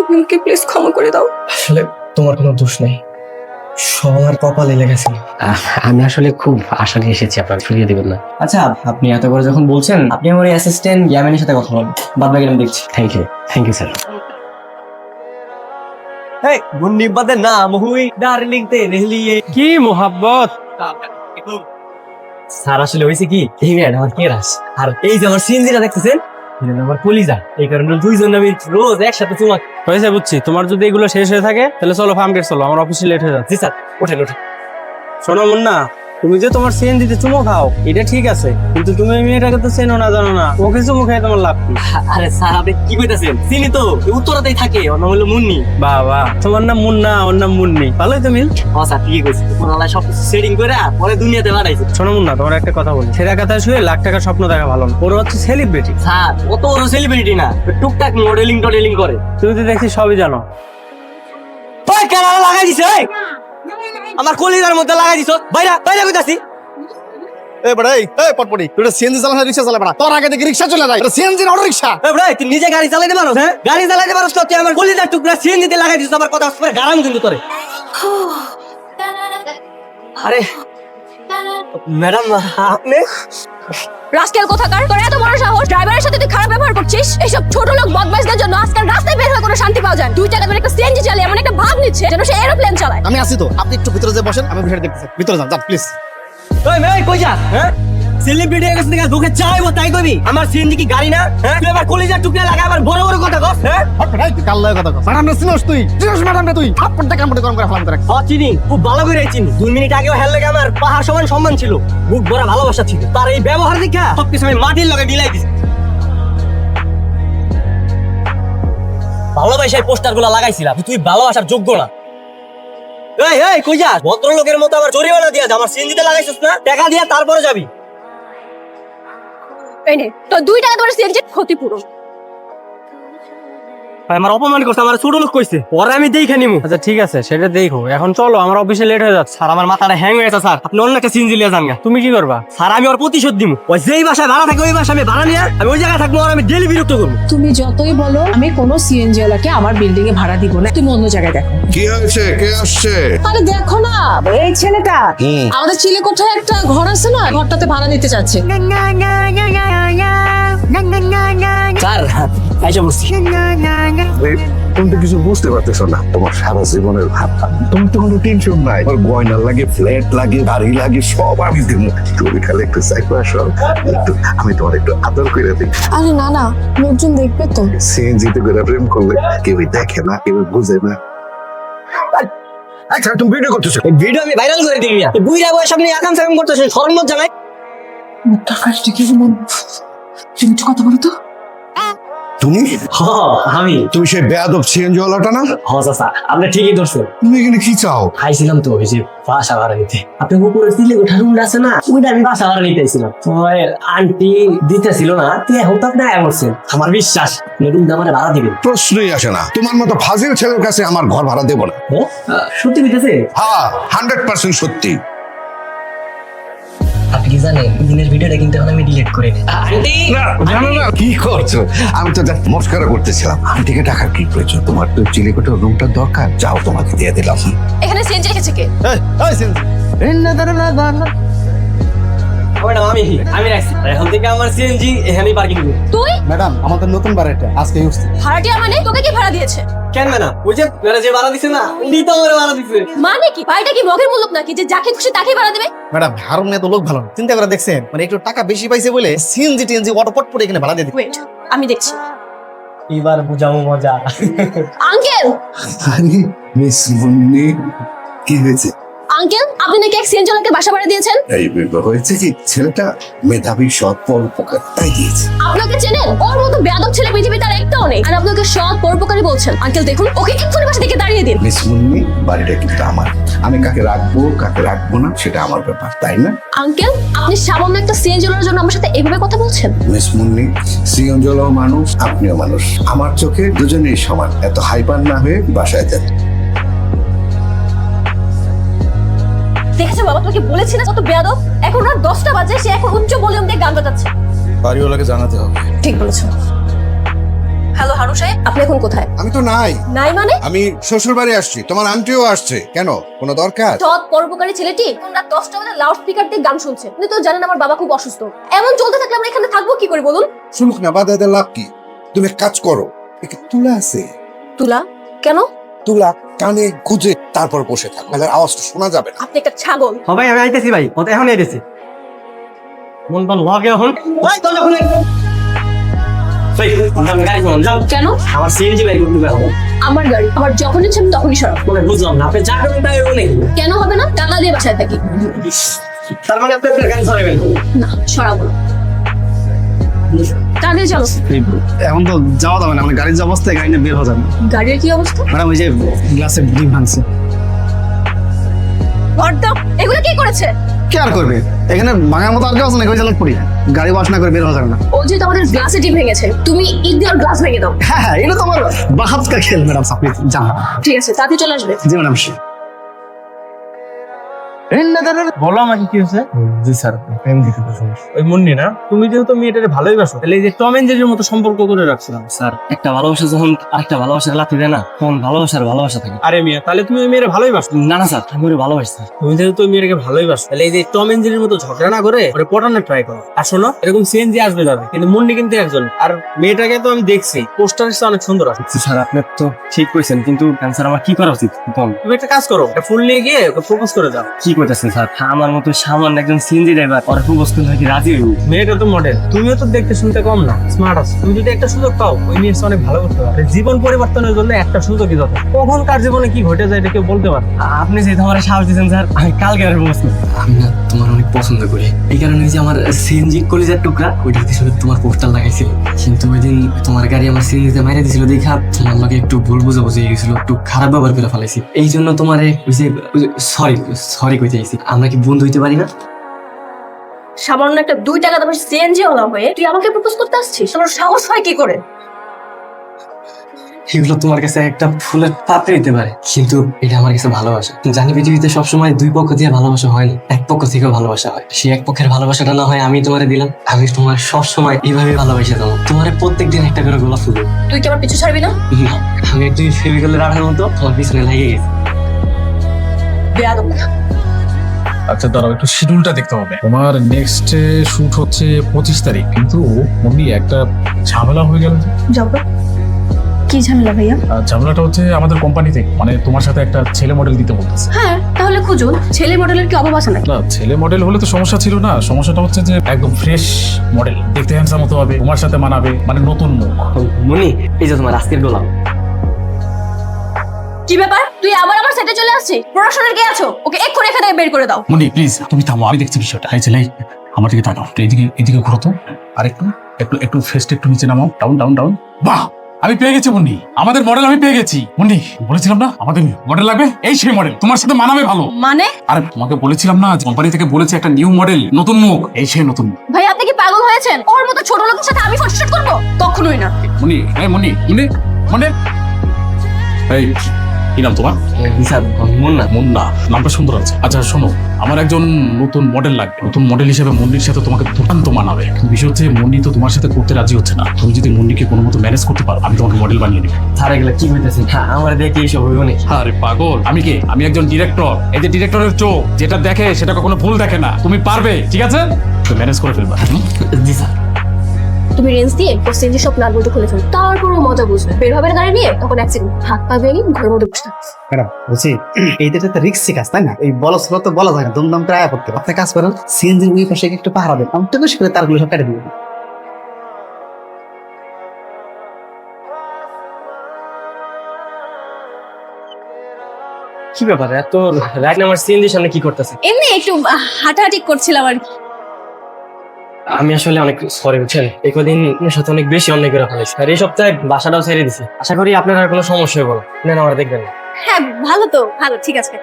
তুমিকে please ক্ষমা করে দাও। আসলে তোমার কোনো দোষ নেই, সব আমার কপালে লেগেছিল। আমি আসলে খুব আশা নিয়ে এসেছি, আপনার ফিরিয়ে দিবেন না। আচ্ছা, আপনি এত করে যখন বলছেন, আপনি আমার অ্যাসিস্ট্যান্ট ইয়ামিনের সাথে কথা বলেন, বাদ বাকি আমি দেখছি। Thank you sir. এই গুন্ডি বাদে নাম হুই ডার্লিং তেরে লিয়ে। কি মোহাব্বত। স্যার আসলে হয়েছে কি, এই মেয়েটা আমার কেরাস, আর এই যে আমার সিনজিটা দেখতেছেন, এটা আমার কলিজা। এই কারণে দুইজন আমি রোজ একসাথে চুমা। হয়েছে, বুঝছি। তোমার যদি এগুলো শেষ হয়ে থাকে তাহলে চলো ফার্ম গেট চলো, আমার অফিসে লেট হয়ে যাচ্ছে। জি স্যার, ওঠেন ওঠেন। শোনো মুন্না, তুমি যে তোমার সিএনজিতে চুমো খাও এটা ঠিক আছে, কিন্তু তুমি এই মেয়েটাকে তো চেনো না, জানো না, ওকে চুমো খেয়ে তোমার লাভ কি? আরে স্যার আপনি কি কইতাছেন, চিনি তো, উত্তরাতেই থাকে, ওর নাম হলো মুন্নি। বাবা, তোমার নাম মুন্না, ওর নাম মুন্নি, ভালোই তো মিল। ও স্যার ঠিকই কইছে, ওনারা সব কিছু সেটিং করে পরে দুনিয়াতে বাড়াইছে। শোনো মুন্না, তোমার একটা কথা বলি, ছেঁড়া কথা শুয়ে লাখ টাকার স্বপ্ন দেখা ভালো না। ওর হচ্ছে সেলিব্রিটি। স্যার ও তো ওর সেলিব্রিটি না, টুকটাক মডেলিং টডেলিং করে। তুমি তো দেখছি সবই জানো। ওই কেন লাগাই দিছ, এই আমার কলিজার মধ্যে লাগাই দিছ, বাইরা বাইরা কইতাছি। এই বড়, এই পটপটি, তুই সিএনজি চালা না রিকশা চালা? বড়, তোর আগে দেখি রিকশা চলে যায়, এটা সিএনজি না অটো রিকশা। এই বড়, তুই নিজে গাড়ি চালাতে পারোস? হ্যাঁ, গাড়ি চালাতে পারোস তো? তুই আমার কলিজার টুকরা সিএনজি তে লাগাই দিছ, আমার কথা শুনে গারাম কিন্তু তোরে। আরে ম্যাডাম, আপনি রাস্কেল কোথাকার, তোর এত বড় সাহস, ড্রাইভারের সাথে তুই খারাপ ব্যবহার করছিস। এইসব ছোট লোক বদমাইশদের জন্য আজকাল রাস্তায় বের হয়ে কোনো শান্তি পাওয়া যায় না। 2 টাকা করে একটা সিএনজি চালিয়ে এমন একটা ভাব নিচ্ছে যেন সে এরোপ্লেন চালায়। আমি আছি তো, আপনি একটু ভিতরে যে বসেন, আমি বিষয়টা দেখতেছি। ভিতরে যান, যান প্লিজ। ওই মেয়ে কই যাস? হ্যাঁ, সেলিব্রিটি হয়ে গেছিস দেখা, তোকে চাইবো তাই কইবি? আমার সিএনজি কি গাড়ি না? হ্যাঁ, তুই আমার কলিজার টুকরা লাগা আবার বড় বড় কথা কস। হ্যাঁ, এই তুই কাল্লায় কথা কস। ম্যাডাম রে চিনোস তুই? চিনোস ম্যাডাম রে তুই? থাপ্পড়টা কামড়ে গরম করে ফেলাম তোরে। চিনি, খুব ভালো করে চিনি। 2 মিনিট আগেও হেল লেগে আমার পাহাড় সমান সম্মান ছিল, বুক ভরা ভালোবাসা ছিল। তার এই ব্যবহার দেখা সবকিছু আমি মাটির লগে মিলাই দিছি। ভালোবাসায় পোস্টার গুলা লাগাইছিলাম, তুই ভালোবাসার যোগ্য না। এই এই কই যাস? ভদ্রলোকের মতো আমার জরিমানা দিয়া যা, আমার সিএনজিতে লাগাইছিস না, টাকা দিয়া তারপরে যাবি। এই নে তো 2 টাকা করে সিএনজির ক্ষতিপূরণ। ভাই আমার অপমান করছে, আমার ছোট লোক কইছে, পরে আমি দেখে নিমু। আচ্ছা ঠিক আছে, সেটা দেখো, এখন চলো, আমার অফিসে লেট হয়ে যাচ্ছে। স্যার আমার মাথাটা হ্যাং হয়ে গেছে স্যার, আপনি অন্য একটা সিএনজি লিয়ে যান গা। তুমি কি করবা? স্যার আমি ওর প্রতিশোধ দিমু। ওই যেই বাসায় ভাড়া থাকে ওই বাসায় আমি ভাড়া নিয়ে আমি ওই জায়গায় থাকবো, আর আমি ডেলি বিরক্ত করবো। তুমি যতই বলো আমি কোনো সিএনজি ওয়ালাকে আমার বিল্ডিং এ ভাড়া দিব না, তুমি অন্য জায়গায় দেখো। কি হয়েছে? কে আসছে? আরে দেখো না, এই ছেলেটা আমাদের চিলেকোঠায় একটা ঘর আছে না, ঘরটাতে ভাড়া নিতে চাচ্ছে। স্যার আইসা বসছি। তুমি তো কিছু বুঝতে পারতেছো না, তোমার সারা জীবনের ভাবনা, তোমার তো কোনো টেনশন নাই। আমার গয়না লাগে, ফ্ল্যাট লাগে, গাড়ি লাগে, সব আমি দিব। তুমি খালি একটু চাইতে আসো, একটু আমি তোমার একটু আদর করে দিই। আরে না না, লোকজন দেখবে তো। সিএনজিতে করে প্রেম করলে কেউ দেখে না, কেউ বুঝে না। আচ্ছা তুমি ভিডিও করতেছো? এই ভিডিও আমি ভাইরাল করে দিই মিয়া। এই বুইড়া বয়স আপনি আকাম সাকাম করতেছেন, শরম লজ্জা নাই? মুখটা ফাটছে কি মন, তুমি একটু কথা বলো তো। তুমি আমি তুমি সেই বেয়াদব সিএনজি ওয়ালাটা না? চাচা আপনি ঠিকই ধরছেন। তুমি এখানে কি চাও? আইছিলাম তো ওই যে বাসা ভাড়া নিতে, আপনি উপরে দিলে ওঠা রুম আছে না, ওইটা আমি বাসা ভাড়া নিতে আইছিলাম। তোমার আন্টি দিতেছিল না, তুই এখন তো আপনি আয়া করছেন। আমার বিশ্বাস রুম দাম ভাড়া দিবেন। প্রশ্নই আসে না, তোমার মতো ফাজিল ছেলের কাছে আমার ঘর ভাড়া দেবো না। সত্যি দিতেছে? হ্যাঁ, 100% সত্যি। আপনি কি জানেন দিনের ভিডিওটা কিন্তু এখন আমি ডিলিট করে দিই। আন্টি জানো না কি করছো? আমি তো জাস্ট মস্করা করতেছিলাম। আন্টিকে টাকার কি প্রয়োজন? তোমার তো চিলেকোঠার রুমটা দরকার, যাও তোমাকে দিয়ে দিলাম। এখানে সিএনজি রেখেছে কে? এই সিএনজি ম্যাডাম আমি রাখছি, এখন থেকে আমার সিএনজি এখানেই পার্কিং করব। তুই ম্যাডাম, আমাদের নতুন বাড়িটা আজকে উঠছে। ভাড়াটিয়া মানে তোকে কি ভাড়া দিয়েছে? কেন ম্যাডাম? ওই যে যে ভাড়া দিছে না, উনি তো আমার ভাড়া দিছে। মানে কি ভাইটা কি মগের মুলুক নাকি যে যাকে খুশি তাকে ভাড়া দেবে? ম্যাডাম, হারুন তো লোক ভালো না, চিন্তা করে দেখছেন, মানে একটু টাকা বেশি পাইছে বলে সিএনজি টিএনজি অটো পটপট এখানে ভাড়া দিয়ে দিই। ওয়েট, আমি দেখছি। এবার বুঝাবো মজা। আঙ্কেল আরে মিস মুন্নি, কি হয়েছে? আঙ্কেল আপনি নাকি এক সিএনজি ওয়ালাকে বাসা ভাড়া দিয়েছেন? এই হয়েছে কি, ছেলেটা মেধাবী, সৎ, পরোপকার, তাই দিয়েছে। আপনাকে চেনেন? ওর মতো বেয়াদব ছেলে পৃথিবীতে আর একটাও নেই, আর আপনাকে সৎ পরোপকারী বলছেন। আঙ্কেল দেখুন, ওকে এক্ষুনি বাসা থেকে তাড়িয়ে দিন। মিস মুন্নি, বাড়িটা কিন্তু আমার। আমি কাকে রাখবো কাকে রাখবো না সেটা আমার ব্যাপার, তাই না? আঙ্কেল আপনি সামান্য একটা সিএনজি ওয়ালার জন্য আমার সাথে এইভাবে কথা বলছেন? মিস মুন্নি, সিয়ঞ্জলও মানুষ, আপনিও মানুষ। আমার চোখে দুজনেই সমান। এত হাইপার না হয়ে বাসায় যান। দেখেছো বাবা, তোকে বলেছি না কত বেয়াদব। এখন রাত 10টা বাজে, সে এখন উচ্চ ভলিউম দিয়ে গান বাজাচ্ছে। বাড়িওয়ালাকে জানাতে হবে। ঠিক বলেছো। হ্যালো হারু সাহেব, আপনি এখন কোথায়? আমি তো নাই, নাই মানে? আমি শ্বশুর বাড়ি আসছি, তোমার আন্টিও আসছে। কেন, কোনো দরকার? সৎ পরোপকারী ছেলেটি রাত 10টা বাজে লাউড স্পিকার দিয়ে গান শুনছে। আপনি তো জানেন আমার বাবা খুব অসুস্থ। এমন চলতে থাকলে আমরা এখানে থাকবো কি করে বলুন? শুনুক না, বাধা দিতে লাভ কি? তুমি এক কাজ করো, একে তুলা আছে, তুলা? কেন? তুলা কানে গুজে তারপর বসে থাকো, নাহলে আওয়াজটা শোনা যাবে না। আপনি একটা ছাগল। ভাই আমি আইতেছি ভাই, ও তো এখন আইতেছি। মন বল লাগে এখন। ভাই তো যখন ভাই আমি গাড়ি কোন যাও। কেন? আমার সিএনজি বাইক উঠবে এখন। আমার গাড়ি আমার যখন ইচ্ছে আমি তখনই সরাব। মানে বুঝলাম না, আপনি যা করবেন তাই হবে নাকি? কেন হবে না? টাকা দিয়ে বাসায় থাকি। তার মানে আপনি আপনার গাড়ি চড়াবেন না, সরাবো না। টাকা দিয়ে চলো। এখন তো যাওয়া যাবে না, মানে গাড়ির যে অবস্থায় গাড়ি নিয়ে বের হওয়া যাবে না। গাড়ির কি অবস্থা? ম্যাডাম ওই যে গ্লাসে ডিম ভাঙছে। ভর্তা এগুলো কি করেছে? কি আর করবে, এখানে ভাঙার মতো আর কেউ আছে না, ওই চালাক পড়ি গাড়ি ওয়াশ না করে বের হওয়া যাবে না। ও যেহেতু আমাদের গ্লাসে ডিম ভেঙেছে, তুমি ইট দিয়ে গ্লাস ভেঙে দাও। হ্যাঁ, এটা তো আমার বাহাতকা খেল ম্যাডাম, আপনি জানেন। ঠিক আছে, তাড়াতাড়ি চলে আসবে। জি ম্যাডাম। বলো আমাকে কি হয়েছে? জি স্যার, প্রেম দিতে ওই মুন্নি না, তুমি যেহেতু মেয়েটারে ভালোই বাসো, তাহলে এই যে টম এন্ড জেরির মতো সম্পর্ক করে রাখছিলাম। স্যার। একটা ভালোবাসা যখন আরেকটা ভালোবাসার লাথি দেয় না, তখন ভালোবাসার ভালোবাসা থাকে। আরে মিয়া, তাহলে তুমি ওই মেয়েরে ভালোই বাসো। না না স্যার, আমি ওরে ভালোবাসি স্যার। তুমি যেহেতু ওই মেয়েটাকে ভালোই বাসো, তাহলে এই যে টম এন্ড জেরির মতো ঝগড়া না করে ওরে পটানোর ট্রাই করো। আর শোনো, এরকম সিএনজি আসবে যাবে, কিন্তু মুন্নি কিন্তু একজন। আর মেয়েটাকে তো আমি দেখছি, পোস্টারের অনেক সুন্দর আছে। স্যার আপনি তো ঠিক কইছেন, কিন্তু স্যার আমার কি করা উচিত বল? তুমি একটা কাজ করো, একটা ফুল নিয়ে গিয়ে ওকে প্রপোজ করে দাও। কি করতেছেন স্যার? আমার মতো সামান্য একজন সিএনজি ড্রাইভার ওরা প্রপোজ করলে কি রাজি হইব? মেয়েটা তো মডেল, তুমিও তো দেখতে শুনতে কম না, স্মার্ট আছো। তুমি যদি একটা সুযোগ পাও, ওই মেয়ের সাথে অনেক ভালো করতে পারবে। জীবন পরিবর্তনের জন্য একটা সুযোগই যথেষ্ট। কখন কার জীবনে কি ঘটে যায় এটা কেউ বলতে পারে না। আপনি যেহেতু আমার সাহস দিচ্ছেন স্যার, আমি কালকে আর প্রপোজ করব। আমি না তোমার অনেক পছন্দ করি, এই কারণে যে আমার সিএনজি কলিজার টুকরা ওইটাতে শুধু তোমার পোস্টার লাগাইছিল। কিন্তু ওই দিন তোমার গাড়ি আমার সিএনজিতে মাইরে দিছিল দেখা তোমার লগে একটু ভুল বুঝাবুঝি হয়ে গেছিল, একটু খারাপ ব্যবহার করে ফেলাইছি। এই জন্য তোমারে সরি কইতে চাইছি। আমরা কি বন্ধু হইতে পারি না? সামান্য একটা 2 টাকা দামের সিএনজি ওলা হয়ে তুই আমাকে প্রপোজ করতে আসছিস? আমার সাহস হয় কি করে? এগুলো তোমার কাছে একটা ফুলের পাপড়ি হতে পারে, কিন্তু এটা আমার কাছে ভালোবাসা। জানি পৃথিবীতে সবসময় দুই পক্ষ দিয়ে ভালোবাসা হয় না, এক পক্ষ থেকেও ভালোবাসা হয়। সেই এক পক্ষের ভালোবাসাটা না হয় আমি তোমারে দিলাম, আমি তোমার সবসময় এইভাবে ভালোবাসা দেবো। তোমার প্রত্যেকদিন একটা করে গোলাপ ফুল দেবো। তুই কি আমার পিছু ছাড়বি না? না, আমি একদিন ফেবিকলের রাখার মতো তোমার পিছনে লেগে গেছি। বেয়াদব। আচ্ছা দাঁড়াও, একটু শিডিউলটা দেখতে হবে। তোমার নেক্সট শুট হচ্ছে 25 তারিখ, কিন্তু মনে একটা ঝামেলা হয়ে গেল। যাবো। কি ঝামেলা ভাইয়া? ঝামেলাটা হচ্ছে আমাদের কোম্পানি থেকে, মানে তোমার সাথে একটা ছেলে মডেল দিতে বলতেছে। হ্যাঁ, তাহলে খুঁজুন। ছেলে মডেলের কি অভাব আছে নাকি? না, ছেলে মডেল হলে তো সমস্যা ছিল না, সমস্যাটা হচ্ছে যে একদম ফ্রেশ মডেল, দেখতে হ্যান্ডসাম হতে হবে, তোমার সাথে মানাবে, মানে নতুন মুখ। মনি, এই যে তোমার আজকের গোলাপ। কি ব্যাপার? তুই আবার আমার সেটে চলে আসছিস? প্রশাসনের কে আছো? ওকে এক্ষুনি এখান থেকে বের করে দাও। মনি প্লিজ তুমি থামো, আমি দেখছি বিষয়টা। এই ছেলে আমার দিকে তাকাও, এদিকে ঘুরো তো, আর একটু একটু একটু ফেসটা একটু নিচে নামাও, ডাউন ডাউন ডাউন। বাহ, আমি পেয়ে গেছি মুন্নি, আমাদের মডেল আমি পেয়ে গেছি। মুন্নি, বলেছিলাম না আমাদের মডেল লাগবে, এই সেই মডেল, তোমার সাথে মানাবে ভালো। মানে? আরে তোমাকে বলেছিলাম না, কোম্পানি থেকে বলেছে একটা নিউ মডেল, নতুন মুখ, এই সেই নতুন মুখ। ভাই আপনি কি পাগল হয়েছেন? ওর মতো ছোট লোকের সাথে আমি ফটোশুট করব? কখনোই না। মুন্নি, এই মুন্নি, মুন্নি, মুন্নি, এই কি নাম তোমার? স্যার মুন্না। মুন্না, নামটা সুন্দর আছে। আচ্ছা শোনো, আমার একজন নতুন মডেল লাগবে। নতুন মডেল হিসেবে মুন্নির সাথে তোমাকে দুর্দান্ত মানাবে। কিন্তু বিষয় হচ্ছে মুন্নি তো তোমার সাথে করতে রাজি হচ্ছে না। তুমি যদি মুন্নিকে কোনো মতো ম্যানেজ করতে পারো, আমি তোমাকে মডেল বানিয়ে দেবো। স্যার এগুলো কি হইতেছে? হ্যাঁ, আমার দেখে এইসব হইব না। আরে পাগল, আমি কে? আমি একজন ডিরেক্টর। এই যে ডিরেক্টরের চোখ যেটা দেখে সেটা কখনো ভুল দেখে না। তুমি পারবে, ঠিক আছে? তো ম্যানেজ করে ফেলবা। জি স্যার। তুমি রেঞ্জ দিয়ে ওর সিএনজি সব নাটবল্টু খুলে ফেলো, তারপরও মজা বুঝবে। বের হবে না গাড়ি নিয়ে, তখন অ্যাক্সিডেন্ট, হাত পা ভেঙে ঘরের মধ্যে বসে থাকবে। ম্যাডাম বলছি, এইটা একটা রিস্কি কাজ, তাই না? এই বলস তো বলা যায় না, দমদম করে আয়া করতে হবে। আপনি কাজ করেন, সিএনজির ওই পাশে একটু পাহারা দেন, আমি তো বেশি করে তারগুলো সব কেটে দিবেন। কি ব্যাপার, এত রাইট আমার সিএনজির সামনে কি করতেছে? এমনি একটু হাঁটাহাঁটি করছিলাম আর কি। আমি আসলে অনেক সরি, বুঝছেন? এই কদিন আপনার সাথে অনেক বেশি অন্যায় করে ফেলেছি, আর এই সপ্তাহে বাসাটাও ছেড়ে দিছি। আশা করি আপনার আর কোনো সমস্যা হবে না, নেন আমার দেখবেন না। হ্যাঁ ভালো তো, ভালো, ঠিক আছে।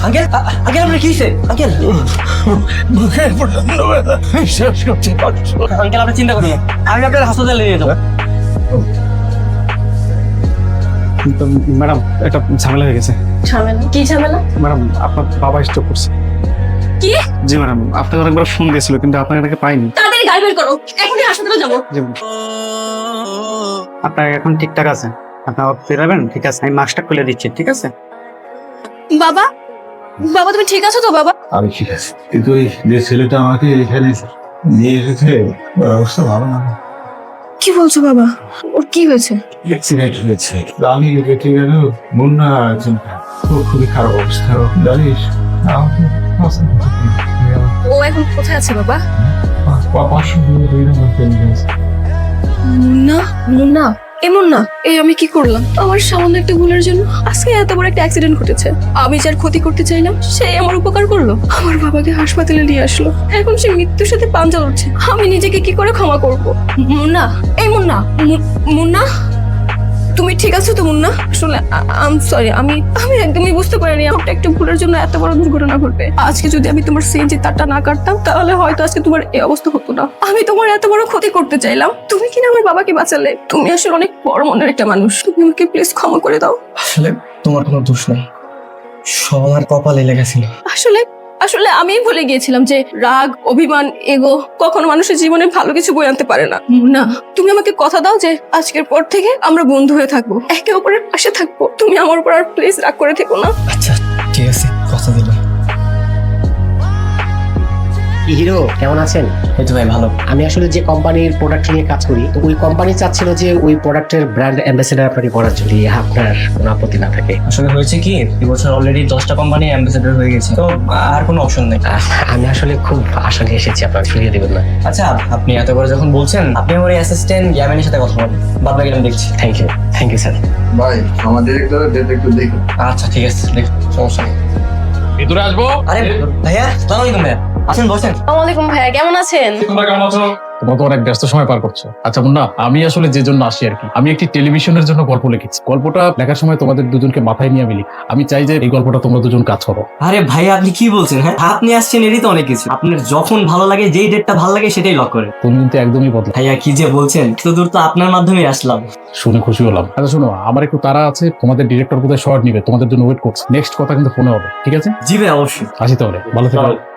আঙ্কেল, আঙ্কেল আপনার কি হয়েছে? আঙ্কেল, আঙ্কেল আপনি চিন্তা করুন না, আমি আপনার হাসপাতালে নিয়ে যাবো। ম্যাডাম একটা ঝামেলা হয়ে গেছে। ঝামেলা কি ঝামেলা? ম্যাডাম আপনার বাবা স্ট্রোক করছে। কি? জি ম্যাডাম, আপনাকে অনেকবার ফোন দিয়েছিল কিন্তু আপনাকে এটাকে পাইনি। তাড়াতাড়ি গাড়ি বের করো, এখনই হাসপাতালে যাবো। জি আপনার এখন ঠিকঠাক আছে, আপনার ফেরাবেন, ঠিক আছে? আমি মাস্কটা খুলে দিচ্ছি, ঠিক আছে? বাবা, বাবা তুমি ঠিক আছো তো বাবা? আমি ঠিক আছে, কিন্তু ওই যে ছেলেটা আমাকে এখানে নিয়ে এসেছে ওর অবস্থা ভালো না। কি বলছো বাবা? ওর কি হয়েছে? অ্যাক্সিডেন্ট হয়েছে, আমি বেঁচে গেল, মুন্না একজন খুবই খারাপ অবস্থা জানিস। ও এখন কোথায় আছে বাবা? মুন্না, মুন্না, এমন না, এই আমি কি করলাম? আমার সামান্য একটা ভুলের জন্য আজকে এত বড় একটা অ্যাক্সিডেন্ট ঘটেছে। আমি যার ক্ষতি করতে চাইলাম সে আমার উপকার করলো, আমার বাবাকে হাসপাতালে নিয়ে আসলো, এখন সে মৃত্যুর সাথে পাঞ্জা লড়ছে। আমি নিজেকে কি করে ক্ষমা করব? মুন্না, এই মুন্না, মুন্না তুমি ঠিক আছো তো মুন্না? আসলে আই এম সরি, আমি একদমই বুঝতে পারিনি আমার একটা ভুলের জন্য এত বড় দুর্ঘটনা ঘটবে। আজকে যদি আমি তোমার সিএনজি তারটা না কাটতাম তাহলে হয়তো আজকে তোমার এই অবস্থা হতো না। আমি তোমার এত বড় ক্ষতি করতে চাইলাম, তুমি কিনা আমার বাবাকে বাঁচালে। তুমি আসলে অনেক বড় মনের একটা মানুষ, তুমি আমাকে প্লিজ ক্ষমা করে দাও। আসলে তোমার কোনো দোষ নাই, সব আমার কপালে লেগেছিল। আসলে আসলে আমি ভুলে গিয়েছিলাম যে রাগ, অভিমান, এগো কখনো মানুষের জীবনে ভালো কিছু বয়ে আনতে পারে না। না, তুমি আমাকে কথা দাও যে আজকের পর থেকে আমরা বন্ধু হয়ে থাকবো, একে অপরের পাশে থাকবো। তুমি আমার উপর আর প্লিজ রাগ করে থেকো না। আচ্ছা ঠিক আছে, কথা দিলাম। হিরো কেমন আছেন? এই তো ভাই ভালো। আমি আসলে যে কোম্পানির প্রোডাক্ট নিয়ে কাজ করি, তো ওই কোম্পানি চাচ্ছিল যে ওই প্রোডাক্টের ব্র্যান্ড অ্যাম্বাসেডর আপনাকে করার জন্য, আপনার কোনো আপত্তি না থাকে। আসলে হয়েছে কি, এবছর অলরেডি 10টা কোম্পানি অ্যাম্বাসেডর হয়ে গেছে, তো আর কোনো অপশন নেই। আমি আসলে খুব আশা নিয়ে এসেছি, আপনাকে ফিরিয়ে দেবেন না? আচ্ছা আপনি এত করে যখন বলছেন, আপনি আমার অ্যাসিস্ট্যান্ট ইয়ামিনের সাথে কথা বলুন, বাদ বাকি আমি দেখছি। Thank you sir. ভাই আমার ডিরেক্টরের ডেট একটু দেখুন। আচ্ছা ঠিক আছে, দেখ, সমস্যা নেই। ভিতরে আসবো। আরে ভাইয়া, আসসালামু আলাইকুম ভাইয়া, আসেন বসেন। আসসালামু আলাইকুম ভাইয়া, কেমন আছেন? তোমরা কেমন আছো? তোমরা তো অনেক ব্যস্ত সময় পার করছো। আচ্ছা মুন্না, আমি আসলে যে জন্য আসি আর কি, আমি একটি টেলিভিশনের জন্য গল্প লিখেছি। গল্পটা লেখার সময় তোমাদের দুজনকে মাথায় নিয়ে আমি লিখি। আমি চাই যে এই গল্পটা তোমরা দুজন কাজ করো। আরে ভাইয়া আপনি কি বলছেন? হ্যাঁ আপনি আসছেন এরই তো অনেক কিছু, আপনার যখন ভালো লাগে, যেই ডেটটা ভালো লাগে সেটাই লক করে। তুমি কিন্তু একদমই বদলা। ভাইয়া কি যে বলছেন, তো দূর তো আপনার মাধ্যমে আসলাম। শুনে খুশি হলাম। আচ্ছা শোনো, আমার একটু তাড়া আছে, তোমাদের ডিরেক্টর কোথায় শর্ট নিবে, তোমাদের জন্য ওয়েট করছে। নেক্সট কথা কিন্তু ফোনে হবে, ঠিক আছে? জি ভাই অবশ্যই। আসি তাহলে, ভালো থেকো।